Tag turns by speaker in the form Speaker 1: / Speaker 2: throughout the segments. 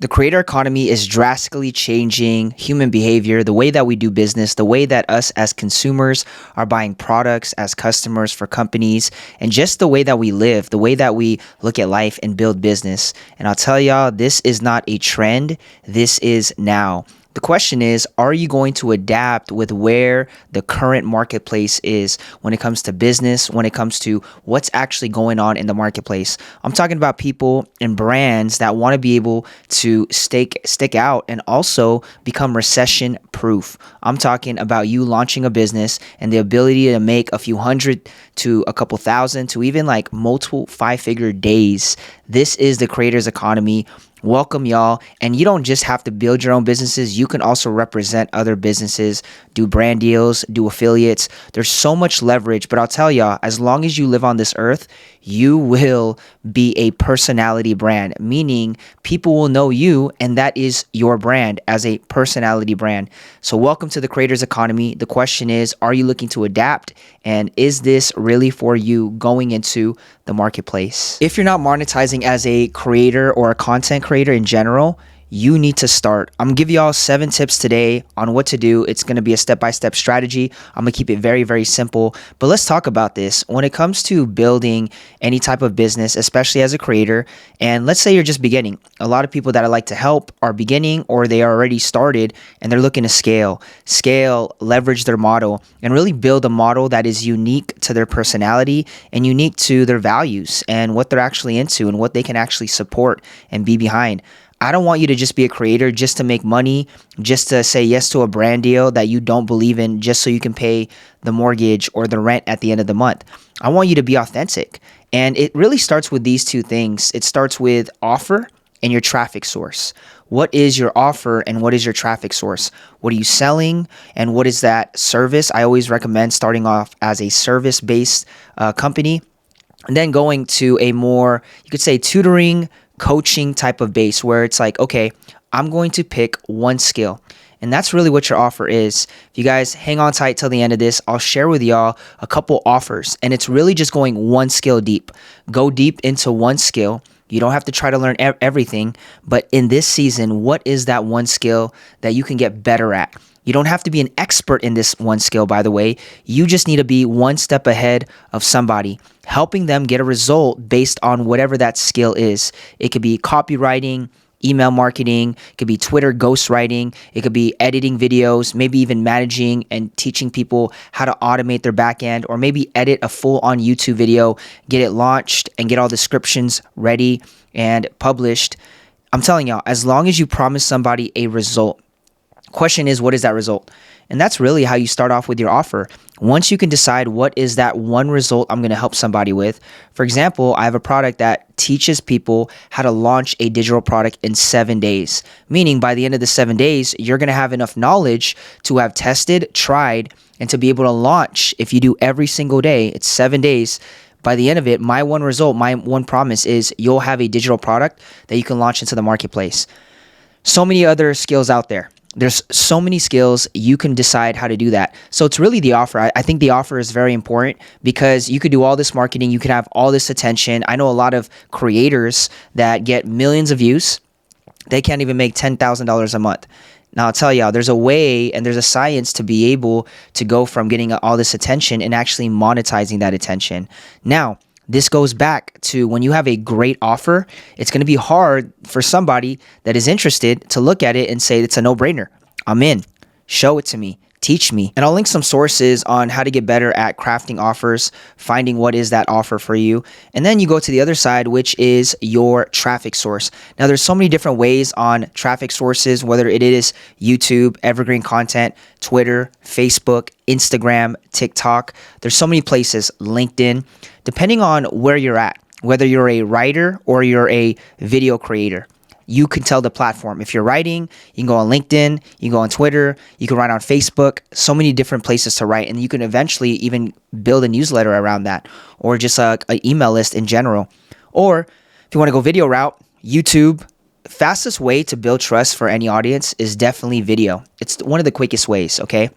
Speaker 1: The creator economy is drastically changing human behavior, the way that we do business, the way that us as consumers are buying products as customers for companies, and just the way that we live, the way that we look at life and build business. And I'll tell y'all, this is not a trend. This is now. The question is, are you going to adapt with where the current marketplace is when it comes to business, when it comes to what's actually going on in the marketplace? I'm talking about people and brands that want to be able to stick out and also become recession proof. I'm talking about you launching a business and the ability to make a few hundred to a couple thousand to even like multiple 5-figure days. This is the creator's economy. Welcome, y'all. And you don't just have to build your own businesses. You can also represent other businesses, do brand deals, do affiliates. There's so much leverage. But I'll tell y'all, as long as you live on this earth, you will be a personality brand, meaning people will know you, and that is your brand as a personality brand. So welcome to the creator's economy. The question is, are you looking to adapt? And is this really for you going into the marketplace? If you're not monetizing as a creator or a content creator in general, you need to start. I'm gonna give y'all 7 tips today on what to do. It's gonna be a step-by-step strategy. I'm gonna keep it very, very simple. But let's talk about this. When it comes to building any type of business, especially as a creator, and let's say you're just beginning. A lot of people that I like to help are beginning or they are already started and they're looking to scale, leverage their model, and really build a model that is unique to their personality and unique to their values and what they're actually into and what they can actually support and be behind. I don't want you to just be a creator just to make money, just to say yes to a brand deal that you don't believe in just so you can pay the mortgage or the rent at the end of the month. I want you to be authentic. And it really starts with these 2 things. It starts with offer and your traffic source. What is your offer and what is your traffic source? What are you selling and what is that service? I always recommend starting off as a service-based company and then going to a more, you could say, tutoring, coaching type of base where it's like, okay, I'm going to pick one skill. And that's really what your offer is. If you guys hang on tight till the end of this, I'll share with y'all a couple offers. And it's really just going one skill deep. Go deep into one skill. You don't have to try to learn everything. But in this season, what is that one skill that you can get better at? You don't have to be an expert in this one skill, by the way. You just need to be one step ahead of somebody, helping them get a result based on whatever that skill is. It could be copywriting, email marketing, it could be Twitter ghostwriting, it could be editing videos, maybe even managing and teaching people how to automate their backend, or maybe edit a full-on YouTube video, get it launched and get all the descriptions ready and published. I'm telling y'all, as long as you promise somebody a result, question is, what is that result? And that's really how you start off with your offer. Once you can decide what is that one result I'm going to help somebody with. For example, I have a product that teaches people how to launch a digital product in 7 days. Meaning by the end of the 7 days, you're going to have enough knowledge to have tested, tried, and to be able to launch. If you do every single day, it's 7 days. By the end of it, my one result, my one promise is you'll have a digital product that you can launch into the marketplace. So many other skills out there. There's so many skills. You can decide how to do that. So it's really the offer. I think the offer is very important because you could do all this marketing. You could have all this attention. I know a lot of creators that get millions of views. They can't even make $10,000 a month. Now, I'll tell y'all, there's a way and there's a science to be able to go from getting all this attention and actually monetizing that attention. Now, this goes back to when you have a great offer, it's going to be hard for somebody that is interested to look at it and say, it's a no-brainer. I'm in. Show it to me. Teach me. And I'll link some sources on how to get better at crafting offers, finding what is that offer for you. And then you go to the other side, which is your traffic source. Now, there's so many different ways on traffic sources, whether it is YouTube, evergreen content, Twitter, Facebook, Instagram, TikTok. There's so many places, LinkedIn, depending on where you're at, whether you're a writer or you're a video creator. You can tell the platform. If you're writing, you can go on LinkedIn, you can go on Twitter, you can write on Facebook, so many different places to write. And you can eventually even build a newsletter around that or just an email list in general. Or if you want to go video route, YouTube. Fastest way to build trust for any audience is definitely video. It's one of the quickest ways, okay?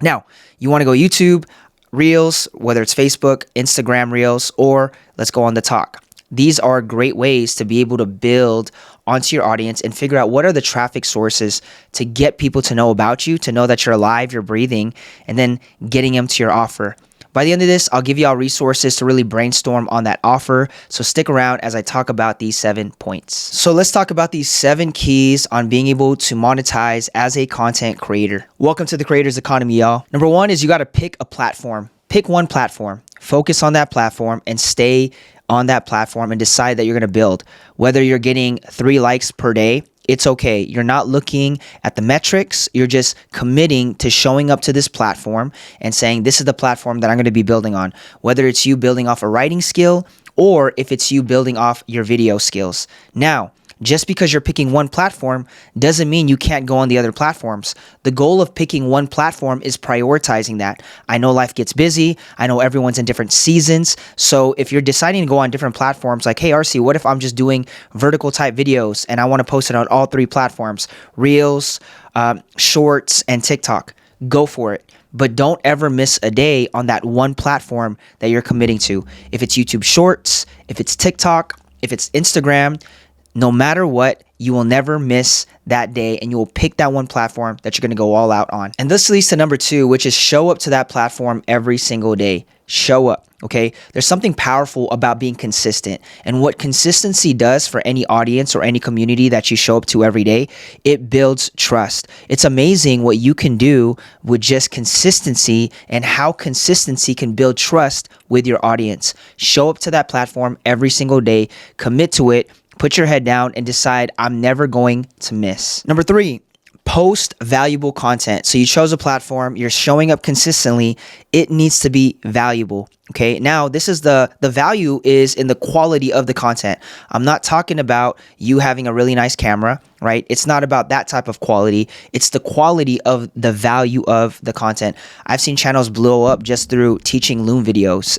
Speaker 1: Now, you want to go YouTube, Reels, whether it's Facebook, Instagram Reels, or let's go on the talk. These are great ways to be able to build onto your audience and figure out what are the traffic sources to get people to know about you, to know that you're alive, you're breathing, and then getting them to your offer. By the end of this, I'll give you all resources to really brainstorm on that offer. So stick around as I talk about these 7 points. So let's talk about these 7 keys on being able to monetize as a content creator. Welcome to the Creators Economy, y'all. Number 1 is you got to pick a platform. Pick one platform. Focus on that platform and stay on that platform and decide that you're going to build. Whether you're getting 3 likes per day, it's okay. You're not looking at the metrics. You're just committing to showing up to this platform and saying, this is the platform that I'm going to be building on. Whether it's you building off a writing skill or if it's you building off your video skills. Now, just because you're picking one platform doesn't mean you can't go on the other platforms. The goal of picking one platform is prioritizing that. I know life gets busy. I know everyone's in different seasons. So if you're deciding to go on different platforms, like, hey, RC, what if I'm just doing vertical type videos and I want to post it on all 3 platforms, Reels, Shorts, and TikTok? Go for it. But don't ever miss a day on that one platform that you're committing to. If it's YouTube Shorts, if it's TikTok, if it's Instagram, no matter what, you will never miss that day and you will pick that one platform that you're going to go all out on. And this leads to number 2, which is show up to that platform every single day. Show up, okay? There's something powerful about being consistent. And what consistency does for any audience or any community that you show up to every day, it builds trust. It's amazing what you can do with just consistency and how consistency can build trust with your audience. Show up to that platform every single day, commit to it, put your head down and decide, I'm never going to miss. Number 3, post valuable content. So you chose a platform, you're showing up consistently, it needs to be valuable. Okay, now this is the value is in the quality of the content. I'm not talking about you having a really nice camera, right? It's not about that type of quality. It's the quality of the value of the content. I've seen channels blow up just through teaching Loom videos.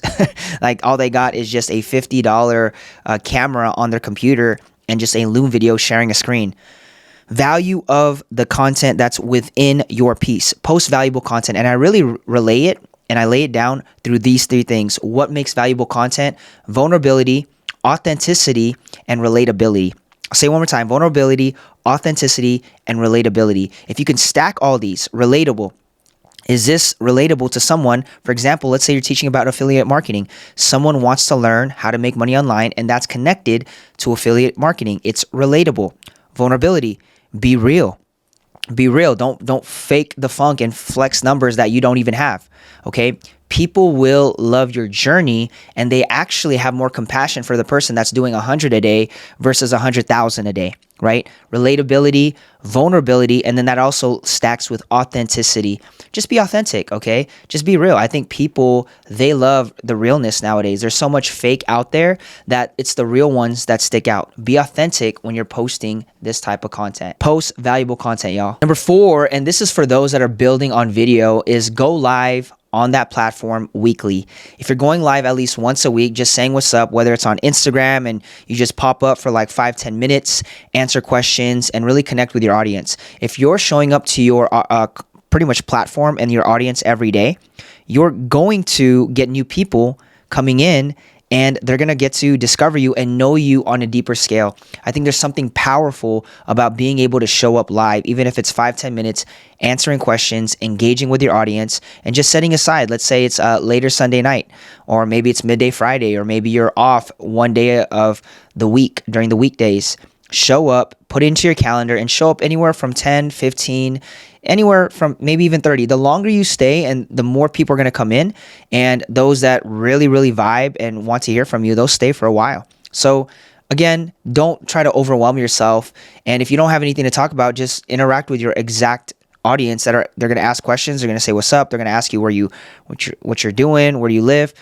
Speaker 1: Like all they got is just a $50 camera on their computer and just a Loom video sharing a screen. Value of the content that's within your piece. Post valuable content. And I really relay it and I lay it down through these 3 things. What makes valuable content? Vulnerability, authenticity, and relatability. I'll say it one more time. Vulnerability, authenticity, and relatability. If you can stack all these, relatable. Is this relatable to someone? For example, let's say you're teaching about affiliate marketing. Someone wants to learn how to make money online and that's connected to affiliate marketing. It's relatable. Vulnerability. Be real. Be real. Don't fake the funk and flex numbers that you don't even have. Okay? People will love your journey and they actually have more compassion for the person that's doing 100 a day versus 100,000 a day, right? Relatability, vulnerability, and then that also stacks with authenticity. Just be authentic, okay? Just be real. I think people, they love the realness nowadays. There's so much fake out there that it's the real ones that stick out. Be authentic when you're posting this type of content. Post valuable content, y'all. Number 4, and this is for those that are building on video, is go live on that platform weekly. If you're going live at least once a week, just saying what's up, whether it's on Instagram and you just pop up for like 5-10 minutes, answer questions, and really connect with your audience. If you're showing up to your pretty much platform and your audience every day, you're going to get new people coming in and they're going to get to discover you and know you on a deeper scale. I think there's something powerful about being able to show up live, even if it's 5-10 minutes, answering questions, engaging with your audience, and just setting aside, let's say it's later Sunday night, or maybe it's midday Friday, or maybe you're off one day of the week during the weekdays. Show up, put it into your calendar, and show up anywhere from 10, 15, anywhere from maybe even 30. The longer you stay and the more people are going to come in, and those that really, really vibe and want to hear from you, they'll stay for a while. So again, don't try to overwhelm yourself. And if you don't have anything to talk about, just interact with your exact audience they're going to ask questions. They're going to say, what's up? They're going to ask you what you're doing, where do you live?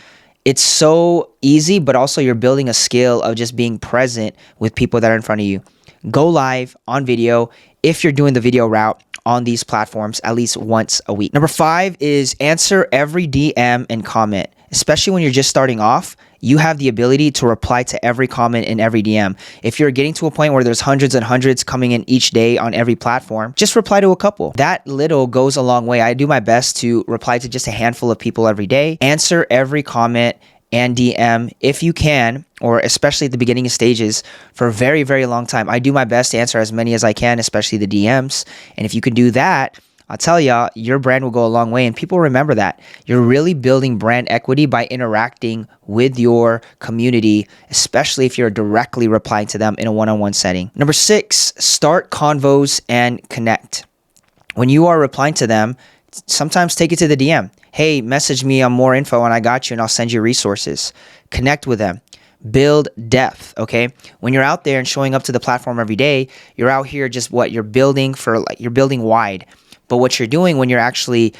Speaker 1: It's so easy, but also you're building a skill of just being present with people that are in front of you. Go live on video if you're doing the video route on these platforms at least once a week. Number 5 is answer every DM and comment. Especially when you're just starting off, you have the ability to reply to every comment in every DM. If you're getting to a point where there's hundreds and hundreds coming in each day on every platform, just reply to a couple. That little goes a long way. I do my best to reply to just a handful of people every day, answer every comment, and DM if you can, or especially at the beginning stages, for a very, very long time. I do my best to answer as many as I can, especially the DMs. And if you can do that, I'll tell you, your brand will go a long way, and people remember that. You're really building brand equity by interacting with your community, especially if you're directly replying to them in a one-on-one setting. Number 6, start convos and connect. When you are replying to them, sometimes take it to the DM. Hey, message me on more info and I got you, and I'll send you resources. Connect with them. Build depth, okay? When you're out there and showing up to the platform every day, you're out here just you're building wide. But what you're doing when you're actually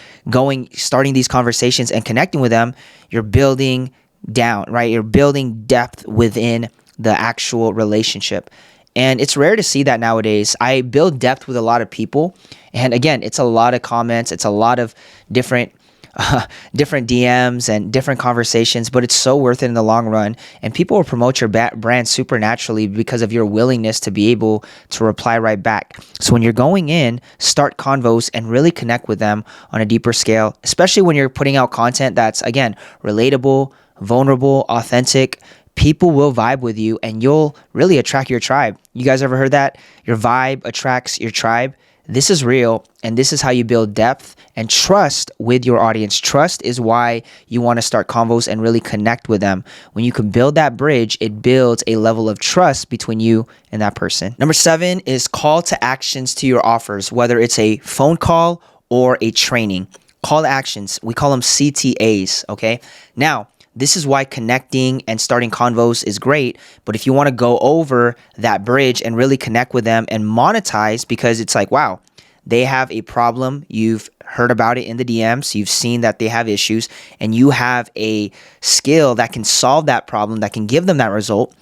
Speaker 1: starting these conversations and connecting with them, you're building down, right? You're building depth within the actual relationship. And it's rare to see that nowadays. I build depth with a lot of people. And again, it's a lot of comments. It's a lot of different DMs and different conversations, but it's so worth it in the long run. And people will promote your brand supernaturally because of your willingness to be able to reply right back. So when you're going in, start convos and really connect with them on a deeper scale, especially when you're putting out content that's, again, relatable, vulnerable, authentic. People will vibe with you and you'll really attract your tribe. You guys ever heard that? Your vibe attracts your tribe. This is real, and this is how you build depth and trust with your audience. Trust is why you want to start convos and really connect with them. When you can build that bridge, it builds a level of trust between you and that person. Number 7 is call to actions to your offers, whether it's a phone call or a training. Call to actions, we call them CTAs, okay? Now, this is why connecting and starting convos is great. But if you want to go over that bridge and really connect with them and monetize, because it's like, wow, they have a problem. You've heard about it in the DMs. You've seen that they have issues and you have a skill that can solve that problem, that can give them that result.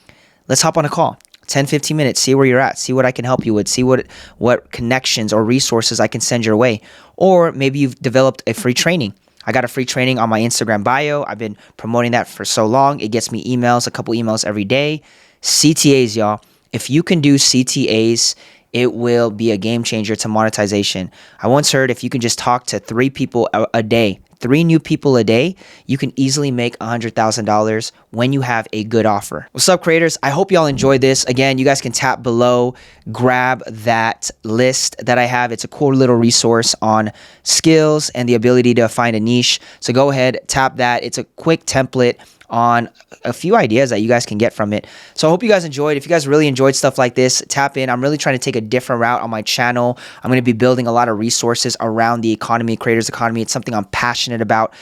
Speaker 1: Let's hop on a call. 10, 15 minutes, see where you're at, see what I can help you with, see what connections or resources I can send your way. Or maybe you've developed a free training. I got a free training on my Instagram bio. I've been promoting that for so long. It gets me emails, a couple emails every day. CTAs, y'all. If you can do CTAs, it will be a game changer to monetization. I once heard if you can just talk to 3 people a day, 3 new people a day, you can easily make $100,000 when you have a good offer. What's up, creators? I hope y'all enjoyed this. Again, you guys can tap below, grab that list that I have. It's a cool little resource on skills and the ability to find a niche. So go ahead, tap that. It's a quick template on a few ideas that you guys can get from it. So I hope you guys enjoyed. If you guys really enjoyed stuff like this, tap in. I'm really trying to take a different route on my channel. I'm going to be building a lot of resources around the economy, creators economy. It's something I'm passionate about.